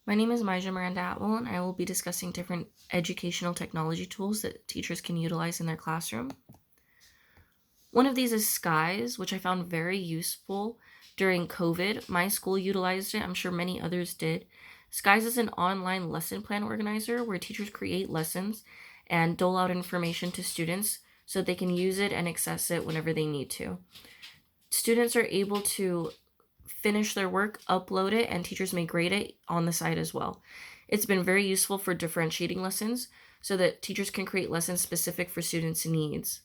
My name is Maija mirandaatwell, and I will be discussing different educational technology tools that teachers can utilize in their classroom. One of these is Skies, which I found very useful during COVID. My school utilized it. I'm sure many others did. Skies is an online lesson plan organizer where teachers create lessons and dole out information to students so they can use it and access it whenever they need to. Students are able to finish their work, upload it, and teachers may grade it on the site as well. It's been very useful for differentiating lessons so that teachers can create lessons specific for students' needs.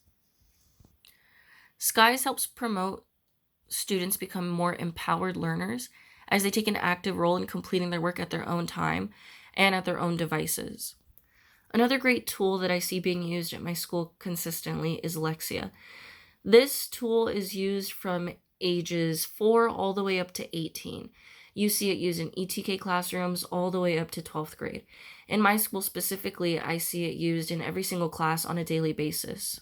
Skies helps promote students become more empowered learners as they take an active role in completing their work at their own time and at their own devices. Another great tool that I see being used at my school consistently is Lexia. This tool is used from ages 4 all the way up to 18. You see it used in ETK classrooms all the way up to 12th grade. In my school specifically, I see it used in every single class on a daily basis.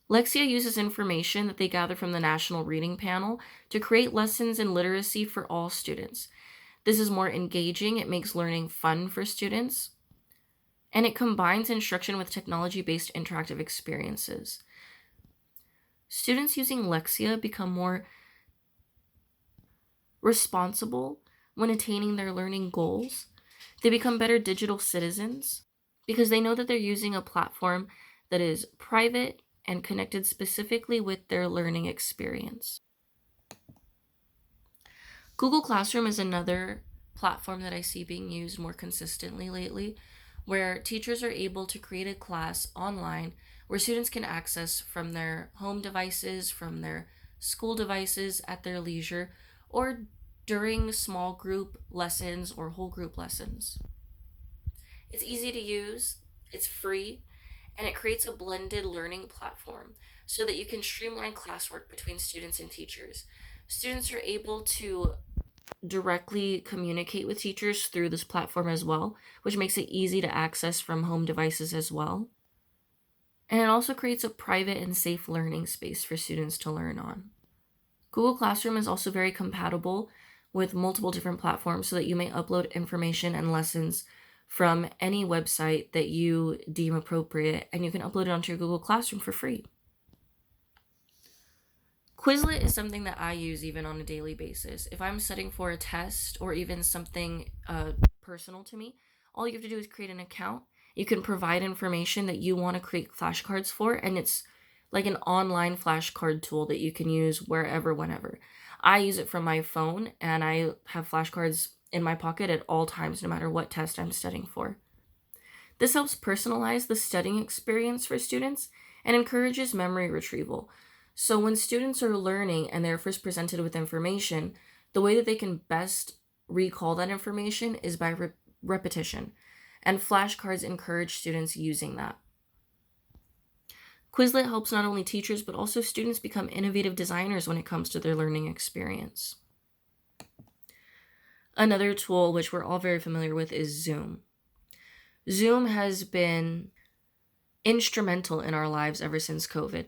Lexia uses information that they gather from the National Reading Panel to create lessons in literacy for all students. This is more engaging, it makes learning fun for students, and it combines instruction with technology-based interactive experiences. Students using Lexia become more responsible when attaining their learning goals. They become better digital citizens because they know that they're using a platform that is private and connected specifically with their learning experience. Google Classroom is another platform that I see being used more consistently lately, where teachers are able to create a class online where students can access from their home devices, from their school devices at their leisure, or during small group lessons or whole group lessons. It's easy to use, it's free, and it creates a blended learning platform so that you can streamline classwork between students and teachers. Students are able to directly communicate with teachers through this platform as well, which makes it easy to access from home devices as well. And it also creates a private and safe learning space for students to learn on. Google Classroom is also very compatible with multiple different platforms so that you may upload information and lessons from any website that you deem appropriate, and you can upload it onto your Google Classroom for free. Quizlet is something that I use even on a daily basis. If I'm studying for a test or even something personal to me, all you have to do is create an account. You can provide information that you want to create flashcards for, and it's like an online flashcard tool that you can use wherever, whenever. I use it from my phone, and I have flashcards in my pocket at all times, no matter what test I'm studying for. This helps personalize the studying experience for students and encourages memory retrieval. So when students are learning and they're first presented with information, the way that they can best recall that information is by repetition. And flashcards encourage students using that. Quizlet helps not only teachers but also students become innovative designers when it comes to their learning experience. Another tool which we're all very familiar with is Zoom. Zoom has been instrumental in our lives ever since COVID.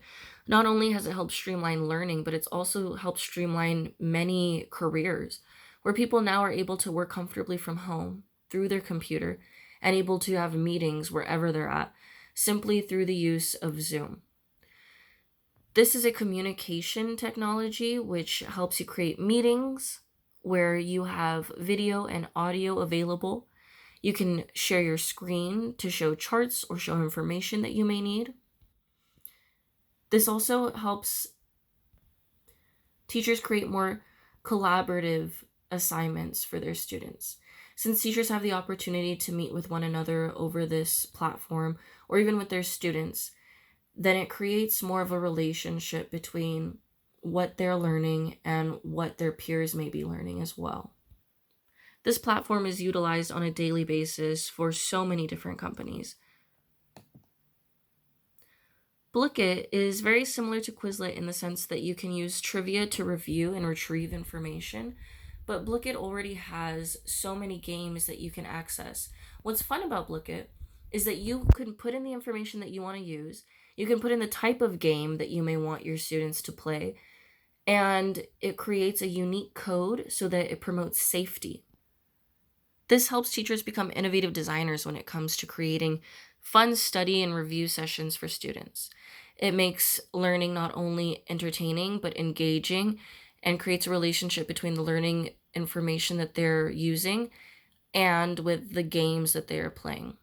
Not only has it helped streamline learning, but it's also helped streamline many careers where people now are able to work comfortably from home through their computer and able to have meetings wherever they're at simply through the use of Zoom. This is a communication technology which helps you create meetings where you have video and audio available. You can share your screen to show charts or show information that you may need. This also helps teachers create more collaborative assignments for their students. Since teachers have the opportunity to meet with one another over this platform or even with their students, then it creates more of a relationship between what they're learning and what their peers may be learning as well. This platform is utilized on a daily basis for so many different companies. Blickit is very similar to Quizlet in the sense that you can use trivia to review and retrieve information, but Blickit already has so many games that you can access. What's fun about Blickit is that you can put in the information that you want to use, you can put in the type of game that you may want your students to play, and it creates a unique code so that it promotes safety. This helps teachers become innovative designers when it comes to creating fun study and review sessions for students. It makes learning not only entertaining but engaging and creates a relationship between the learning information that they're using and with the games that they are playing.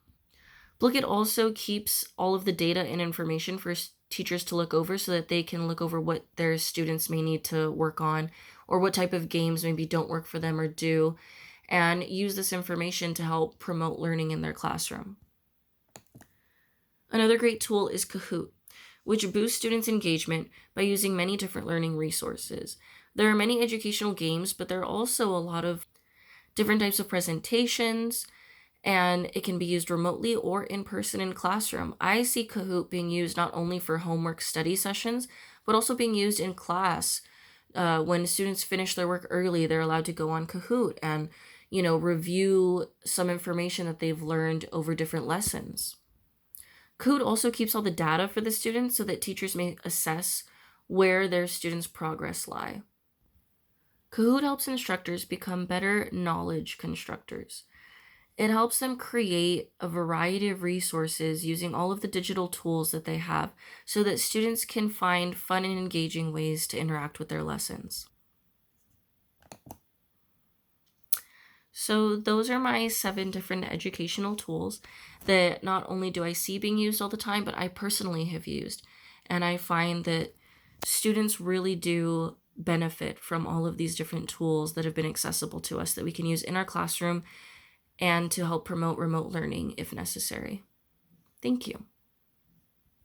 Blooket also keeps all of the data and information for teachers to look over so that they can look over what their students may need to work on or what type of games maybe don't work for them or do, and use this information to help promote learning in their classroom. Another great tool is Kahoot, which boosts students' engagement by using many different learning resources. There are many educational games, but there are also a lot of different types of presentations, and it can be used remotely or in person in classroom. I see Kahoot being used not only for homework study sessions, but also being used in class. When students finish their work early, they're allowed to go on Kahoot and, review some information that they've learned over different lessons. Kahoot also keeps all the data for the students so that teachers may assess where their students' progress lie. Kahoot helps instructors become better knowledge constructors. It helps them create a variety of resources using all of the digital tools that they have so that students can find fun and engaging ways to interact with their lessons. So, those are my 7 different educational tools that not only do I see being used all the time, but I personally have used. And I find that students really do benefit from all of these different tools that have been accessible to us that we can use in our classroom and to help promote remote learning if necessary. Thank you.